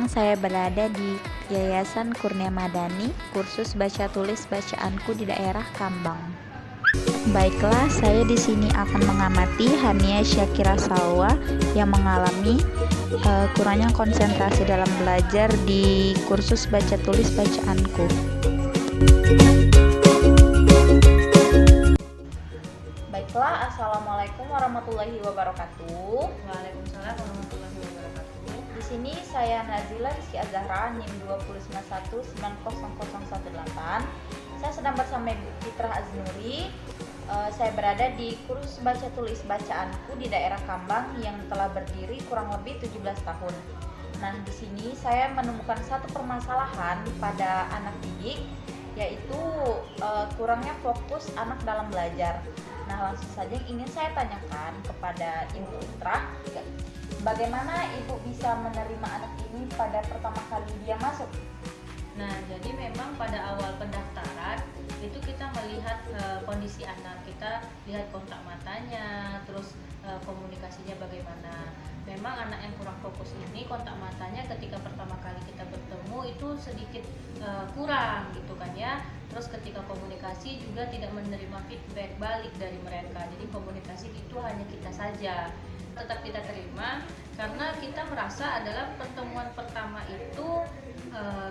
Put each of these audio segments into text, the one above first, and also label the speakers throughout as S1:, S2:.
S1: Sekarang saya berada di Yayasan Kurnia Madani, kursus baca tulis bacaanku di daerah Kambang. Baiklah, saya di sini akan mengamati Hania Syakira Salwa yang mengalami kurangnya konsentrasi dalam belajar di kursus baca tulis bacaanku. Baiklah, assalamualaikum warahmatullahi wabarakatuh.
S2: Waalaikumsalam warahmatullahi wabarakatuh.
S1: Di sini saya Nazila Rizky Azahra, NIM 291900018. Saya sedang bersama Ibu Fitrah Aznuri. Saya berada di kursus baca tulis bacaanku di daerah Kambang yang telah berdiri kurang lebih 17 tahun. Nah, di sini saya menemukan satu permasalahan pada anak didik, yaitu kurangnya fokus anak dalam belajar. Nah, langsung saja yang ingin saya tanyakan kepada Ibu Fitrah, bagaimana Ibu bisa menerima anak ini pada pertama kali dia masuk?
S2: Nah, jadi memang pada awal pendaftaran itu kita melihat kondisi anak, kita lihat kontak matanya, terus komunikasinya bagaimana. Memang anak yang kurang fokus ini kontak matanya ketika pertama kali kita bertemu itu sedikit kurang gitu kan ya. Terus ketika komunikasi juga tidak menerima feedback balik dari mereka. Jadi komunikasi itu hanya kita saja. Tetap kita terima karena kita merasa adalah pertemuan pertama itu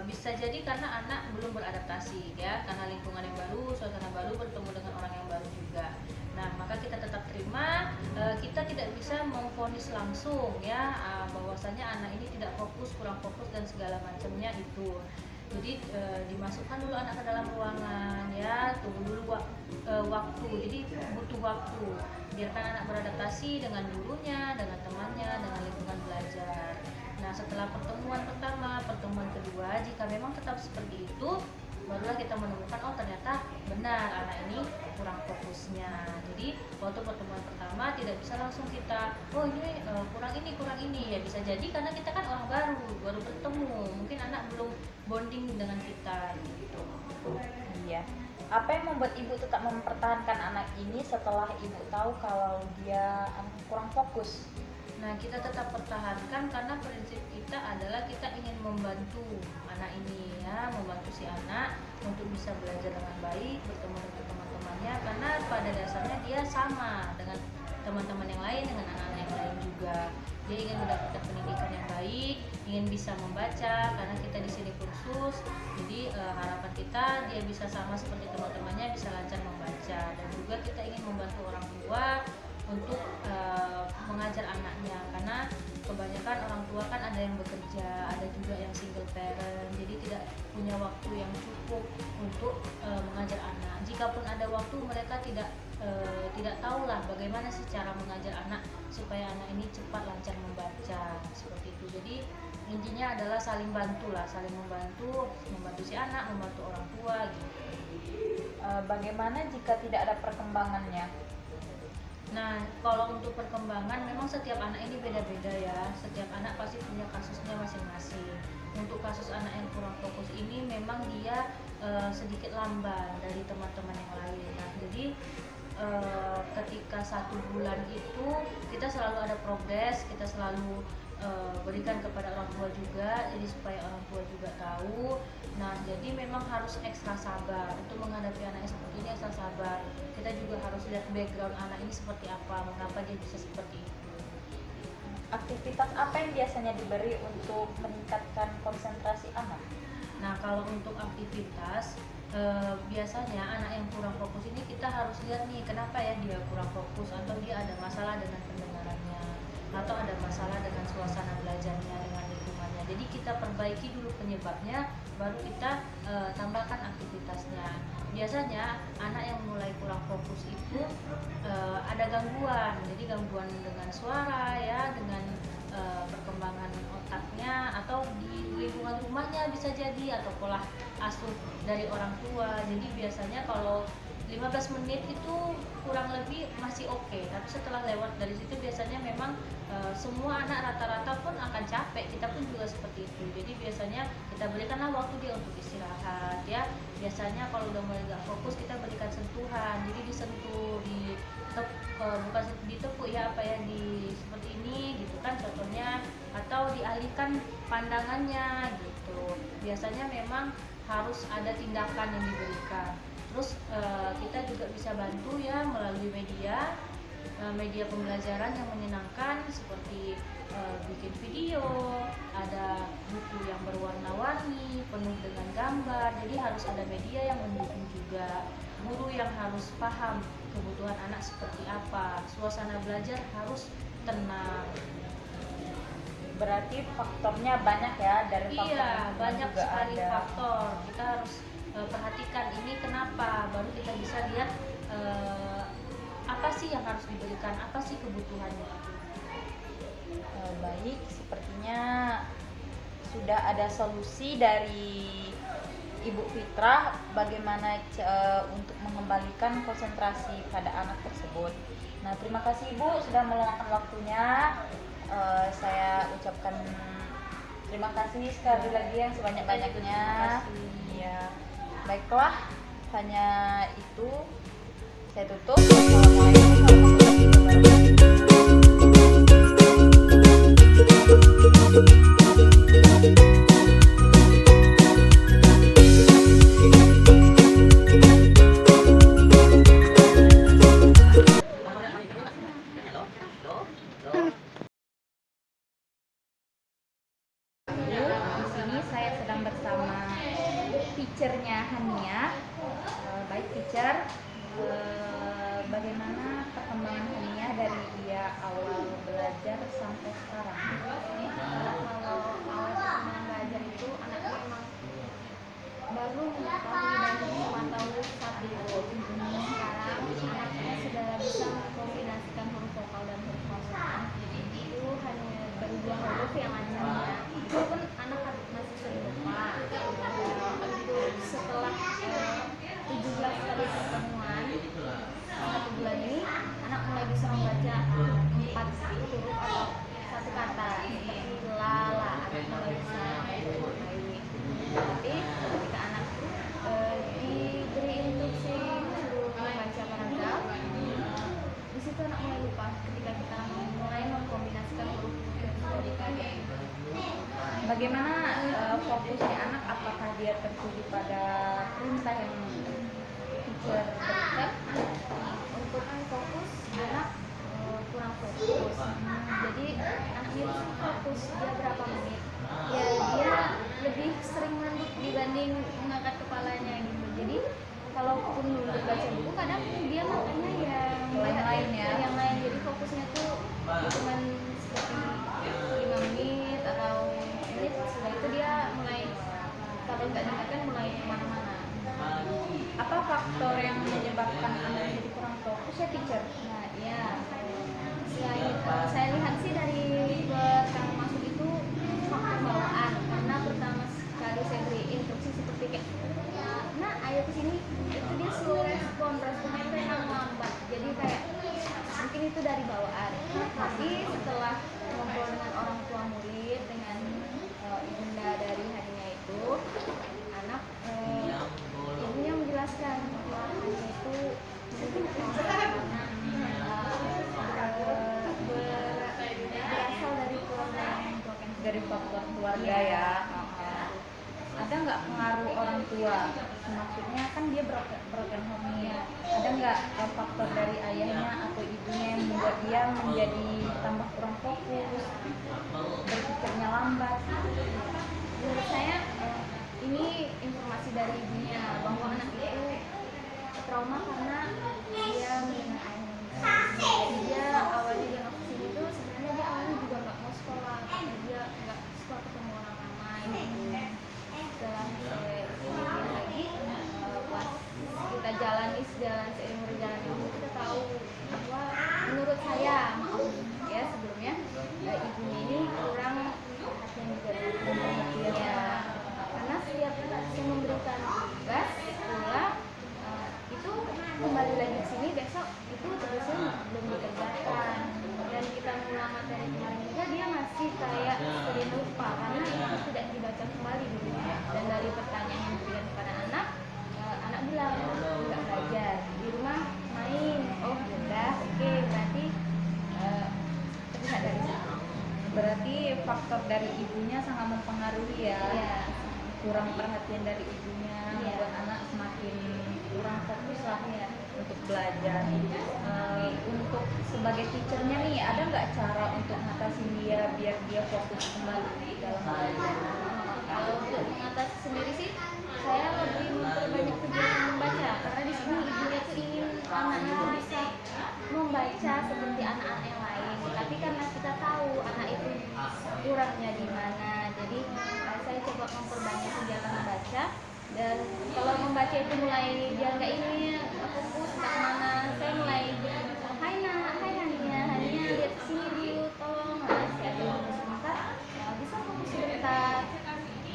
S2: bisa jadi karena anak belum beradaptasi ya, karena lingkungan yang baru, suasana baru, bertemu dengan orang yang baru juga. Nah, maka kita tetap terima, kita tidak bisa memvonis langsung ya bahwasanya anak ini tidak fokus, kurang fokus dan segala macamnya itu. Jadi dimasukkan dulu anak ke dalam ruangan ya, tunggu dulu waktu. Jadi butuh waktu. Biarkan anak beradaptasi dengan gurunya, dengan temannya, dengan lingkungan belajar. Nah, setelah pertemuan pertama, pertemuan kedua, jika memang tetap seperti itu, barulah kita menemukan oh ternyata benar anak ini kurang fokusnya. Jadi waktu pertemuan pertama tidak bisa langsung kita oh ini kurang ini ya, bisa jadi karena kita kan orang baru bertemu, mungkin anak belum bonding dengan kita gitu.
S1: Iya. Apa yang membuat Ibu tetap mempertahankan anak ini setelah Ibu tahu kalau dia kurang fokus?
S2: Nah, kita tetap pertahankan karena prinsip kita adalah kita ingin membantu anak ini ya, membantu si anak untuk bisa belajar dengan baik, bertemu dengan teman-temannya, karena pada dasarnya dia sama dengan teman-teman yang lain, dengan anak-anak yang lain juga. Dia ingin mendapatkan pendidikan yang baik, ingin bisa membaca karena kita di sini kursus. Jadi harapan kita dia bisa sama seperti teman-temannya, bisa lancar membaca, dan juga kita ingin membantu orang tua untuk mengajar anaknya, karena kebanyakan orang tua kan ada yang bekerja, ada juga yang single parent, jadi tidak punya waktu yang cukup untuk mengajar anak. Jikapun ada waktu, mereka tidak tahulah bagaimana sih cara mengajar anak supaya anak ini cepat lancar membaca seperti itu. Jadi intinya adalah saling bantu lah, saling membantu si anak, membantu orang tua gitu.
S1: Bagaimana jika tidak ada perkembangannya?
S2: Nah, kalau untuk perkembangan memang setiap anak ini beda-beda ya. Setiap anak pasti punya kasusnya masing-masing. Untuk kasus anak yang kurang fokus ini memang dia sedikit lamban dari teman-teman yang lain. Nah, jadi ketika 1 bulan itu kita selalu ada progres, kita selalu berikan kepada orang tua juga, jadi supaya orang tua juga tahu. Nah, jadi memang harus ekstra sabar untuk menghadapi anak yang seperti ini, ekstra sabar. Kita juga harus lihat background anak ini seperti apa, mengapa dia bisa seperti itu.
S1: Aktivitas apa yang biasanya diberi untuk meningkatkan konsentrasi anak?
S2: Nah, kalau untuk aktivitas biasanya anak yang kurang fokus ini kita harus lihat nih kenapa ya dia kurang fokus, atau dia ada masalah dengan pendengarannya, atau ada masalah dengan suasana belajarnya, dengan lingkungannya. Jadi kita perbaiki dulu penyebabnya, baru kita tambahkan aktivitasnya. Biasanya anak yang mulai kurang fokus itu ada gangguan, jadi gangguan dengan suara ya, dengan perkembangan otaknya, atau di lingkungan rumahnya bisa jadi, atau pola asuh dari orang tua. Jadi biasanya kalau 15 menit itu kurang lebih masih oke, tapi setelah lewat dari situ biasanya memang semua anak rata-rata pun akan capek, kita pun juga seperti itu. Jadi biasanya kita berikanlah waktu dia untuk istirahat ya, Biasanya kalau udah mulai nggak fokus kita berikan sentuhan, jadi disentuh, bukan ditepuk ya, apa ya, di seperti ini gitu kan contohnya, atau dialihkan pandangannya gitu. Biasanya memang harus ada tindakan yang diberikan. Terus kita juga bisa bantu ya melalui media pembelajaran yang menyenangkan seperti bikin video, ada buku yang berwarna-warni penuh dengan gambar. Jadi harus ada media yang mendukung juga. Guru yang harus paham kebutuhan anak seperti apa. Suasana belajar harus tenang.
S1: Berarti faktornya banyak ya, dari faktor
S2: Iya, banyak
S1: juga
S2: sekali
S1: ada.
S2: faktor. Kita harus perhatikan ini kenapa, baru kita bisa lihat apa sih yang harus diberikan, apa sih kebutuhannya.
S1: Baik, sepertinya sudah ada solusi dari Ibu Fitrah bagaimana untuk mengembalikan konsentrasi pada anak tersebut. Nah, terima kasih Ibu sudah meluangkan waktunya. Saya ucapkan terima kasih sekali lagi yang sebanyak-banyaknya. Ya, baiklah, hanya itu. Saya tutup. Wassalamualaikum warahmatullahi wabarakatuh. Di sini saya sedang bersama teachernya Hania. Baik teacher, bagaimana perkembangan Hania dari dia awal belajar sampai sekarang?
S3: Kalau awal perkembangan belajar itu anaknya memang baru mengetahui dan memantau satu. Sekarang anaknya sudah bisa mengkombinasikan huruf vokal dan huruf konsonan. Itu hanya baru 2 huruf yang lancarnya. Itu pun anak masih sering lupa. Setelah 17 kali pertemuan 1 bulan ini, anak mulai bisa membaca 4 huruf atau 1 kata seperti lala. Anak mulai bisa memaknai. Tapi ketika anak diberi instruksi suruh membaca paragraf, di situ anak mulai lupa ketika kita mulai mengkombinasikan huruf yang sudah dikaji.
S1: Bagaimana fokusnya anak? Apakah dia tertuju pada perintah yang teacher berikan?
S3: Untuk fokus anak kurang fokus. Jadi anaknya itu fokus dia berapa menit. Ya dia lebih sering ngantuk dibanding mengangkat kepalanya gitu. Jadi kalaupun nunduk baca buku kadang dia makanya yang
S1: Lain-lain ya.
S3: yang lain. Jadi fokusnya tuh cuman seperti 5 menit atau menit, setelah itu dia mulai kalau nggak dengarkan mulai kemana-mana.
S1: Apa faktor yang menyebabkan anak jadi kurang fokus ya teacher?
S3: Nah, iya. Selain saya lihat sih dari belakang masuk itu faktor bawaan, karena pertama sekali saya beri instruksi seperti kayak, nah ayo kesini, itu dia slow responnya itu emang lambat. Jadi kayak mungkin itu dari bawaan. Tapi setelah ngobrol dengan orang tua murid, dengan ibunda dari harinya itu, anak ibunya menjelaskan bahwa hanya itu berasal dari keluarga yang broken.
S1: Dari faktor keluarga ya. Ada nggak pengaruh orang tua? Maksudnya kan dia broken home nih. Ada nggak faktor dari ayahnya atau ibunya yang membuat dia menjadi tambah kurang fokus, berpikirnya lambat?
S3: Menurut saya ini informasi dari ibunya bahwa anak itu trauma karena dia mendengar ayahnya. Jadi dia awalnya dia nggak kesini tuh sebenarnya dia awalnya juga nggak mau sekolah, karena dia nggak suka ketemu orang ramai. Setelah saya lihat lagi pas kita jalani seiring berjalan waktu, kita tahu bahwa menurut saya, maaf ya sebelumnya, ibunya ini kurang perhatian juga dengan perhatiannya. Karena setiap saya memberikan tugas pula itu
S1: dari ibunya sangat mempengaruhi ya.
S3: Iya.
S1: Kurang perhatian dari ibunya membuat anak semakin kurang fokus lah
S3: Iya.
S1: untuk belajar. Untuk sebagai teachernya nih, ada nggak cara untuk ngatasin dia biar dia fokus kembali dalam belajar?
S3: Kalau untuk mengatasi sendiri sih, saya lebih memperbanyak kegiatan membaca karena di sini ibunya tuh ingin anaknya tuh bisa membaca seperti anak-anak yang lain. Tapi karena kita tahu anak itu kurangnya di mana, jadi saya coba memperbanyak kegiatan membaca. Dan kalau membaca itu mulai dia nggak ini fokus entah kemana, saya mulai hai nak, hai Hania, lihat sini dulu tolong. Saya dulu sebentar, bisa fokus sebentar.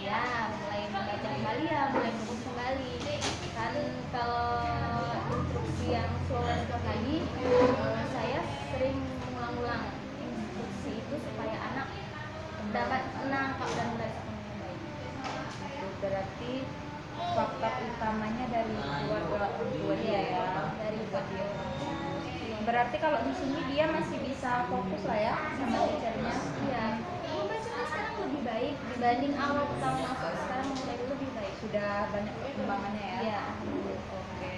S3: Ya, mulai membaca kembali ya, mulai fokus kembali. Kan kalau instruksi yang slow and slow lagi, saya sering mengulang-ulang instruksi itu supaya anak dapat menangkap dan membaca dengan baik.
S1: Itu berarti faktor utamanya dari keluarga orang tua dia ya,
S3: Dari
S1: buat dia. Berarti kalau di sini dia masih bisa fokus lah ya sama teachernya.
S3: Ya, membacanya sekarang lebih baik dibanding awal pertama masuk. Sekarang mulai lebih baik.
S1: Sudah banyak perkembangannya ya.
S3: Iya.
S1: Oke.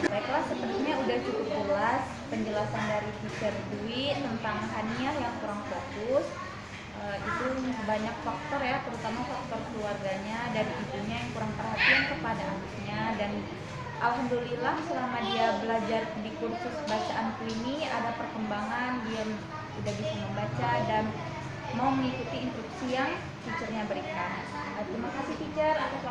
S1: Baiklah, sepertinya udah cukup jelas penjelasan dari teacher Dwi tentang Hania yang kurang fokus. Itu banyak faktor ya, terutama faktor keluarganya dari ibunya yang kurang perhatian kepada anaknya. Dan alhamdulillah selama dia belajar di kursus bacaanku ini ada perkembangan, dia udah bisa membaca dan mau mengikuti instruksi yang teachernya berikan. Terima kasih teacher atas